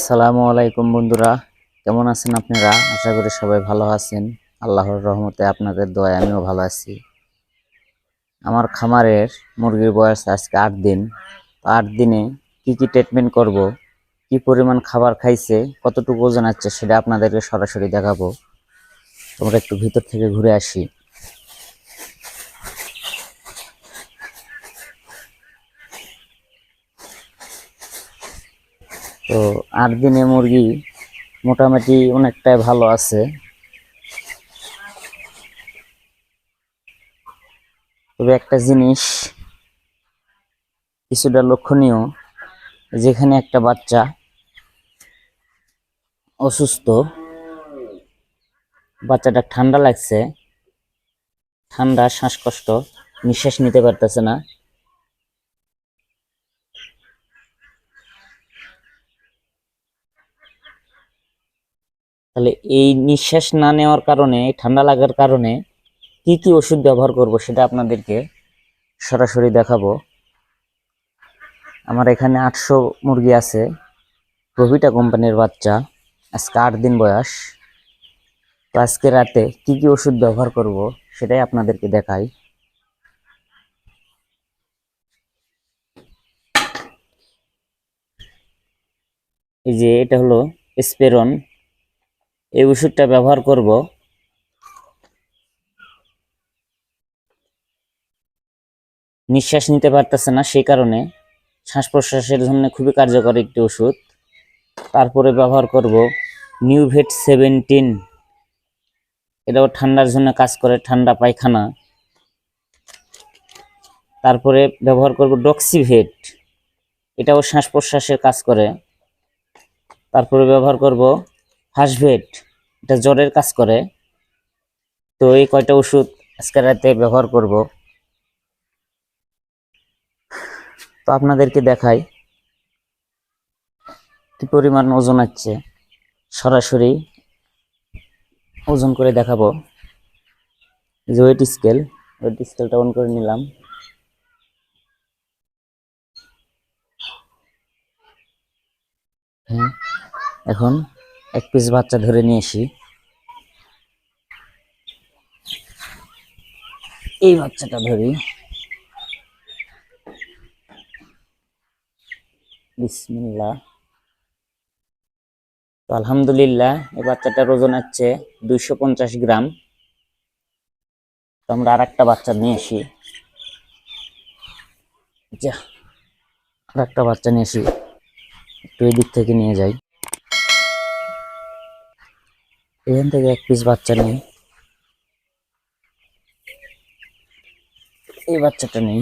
আসসালামু আলাইকুম বন্ধুরা, কেমন আছেন আপনারা? আশা করি সবাই ভালো আছেন। আল্লাহর রহমতে আপনাদের দোয়ায় আমিও ভালো আছি। আমার খামারের মুরগির বয়স আজকে 8 দিন। 8 দিনে কি কি ট্রিটমেন্ট করব, কি পরিমাণ খাবার খাইছে, কতটুকু ওজন আছে সেটা আপনাদেরকে সরাসরি দেখাবো। তোমরা একটু ভিতর থেকে ঘুরে আসি। তো 8 দিনে মুরগি মোটামুটি অনেকটাই ভালো আছে। তবে একটা জিনিস কিছুটা লক্ষণীয়, যেখানে একটা বাচ্চা অসুস্থ, বাচ্চাটা ঠান্ডা লাগছে, ঠান্ডা, শ্বাসকষ্ট, নিঃশ্বাস নিতে পারতেছে না। তাহলে এই নিঃশ্বাস না নেওয়ার কারণে, ঠান্ডা লাগার কারণে কি কি ওষুধ ব্যবহার করব সেটা আপনাদেরকে সরাসরি দেখাবো। আমার এখানে 800 মুরগি আছে, প্রভিটা কোম্পানির বাচ্চা, আজকে 8 দিন বয়স। তো আজকে রাতে কি কি ওষুধ ব্যবহার করব সেটাই আপনাদেরকে দেখাই। এই যে এটা হলো স্পেরন, এই ওষুধটা ব্যবহার করব। নিঃশ্বাস নিতে পারতেছে না, সেই কারণে শ্বাস প্রশ্বাসের জন্য খুবই কার্যকর একটি ওষুধ। তারপরে ব্যবহার করব নিউভেট 17, এটাও ঠান্ডার জন্য কাজ করে, ঠান্ডা পায়খানা। তারপরে ব্যবহার করব ডক্সিভেট, এটাও শ্বাস প্রশ্বাসের কাজ করে। তারপরে ব্যবহার করব ফাসভেট, এটা জ্বরের কাজ করে। তো এই কয়টা ওষুধ আজকে রাতে ব্যবহার করব। তো আপনাদেরকে দেখাই কি পরিমাণ ওজন আছে, সরাসরি ওজন করে দেখাবো। যে ওয়েট স্কেলটা অন করে নিলাম। হ্যাঁ, এখন এক পিস বাচ্চা ধরে নিয়ে আসি। এই বাচ্চাটা ধরি, বিসমিল্লাহ। তো আলহামদুলিল্লাহ, এই বাচ্চাটার ওজন আছে 250 গ্রাম। তো আমরা আর একটা বাচ্চা নিয়ে আসি। আর একটা বাচ্চা নিয়ে আসি, একটু এই দিক থেকে নিয়ে যাই। এখান থেকে এক পিস বাচ্চা নেই, এই বাচ্চাটা নেই।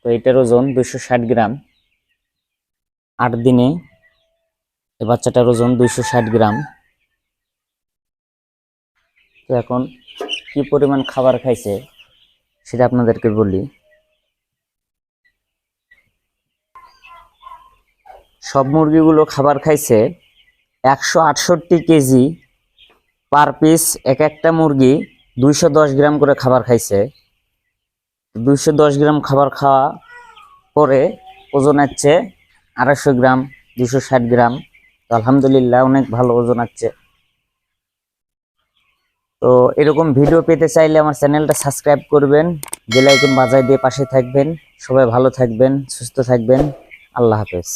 তো এটার ওজন 260 গ্রাম। 8 দিনে এই বাচ্চাটার ওজন 260 গ্রাম। তো এখন কি পরিমাণ খাবার খাইছে সেটা আপনাদেরকে বলি। সব মুরগিগুলো খাবার খাইছে 168 কেজি পার পিস। এক একটা মুরগি 210 গ্রাম করে খাবার খাইছে। 210 গ্রাম খাবার খাওয়া পরে ওজন আসছে 250 গ্রাম, 260 গ্রাম। তো আলহামদুলিল্লাহ, অনেক ভালো ওজন আসছে। তো এরকম ভিডিও পেতে চাইলে আমার চ্যানেলটা সাবস্ক্রাইব করবেন, বেল আইকন বাজায় দিয়ে পাশে থাকবেন। সবাই ভালো থাকবেন, সুস্থ থাকবেন। আল্লাহ হাফেজ।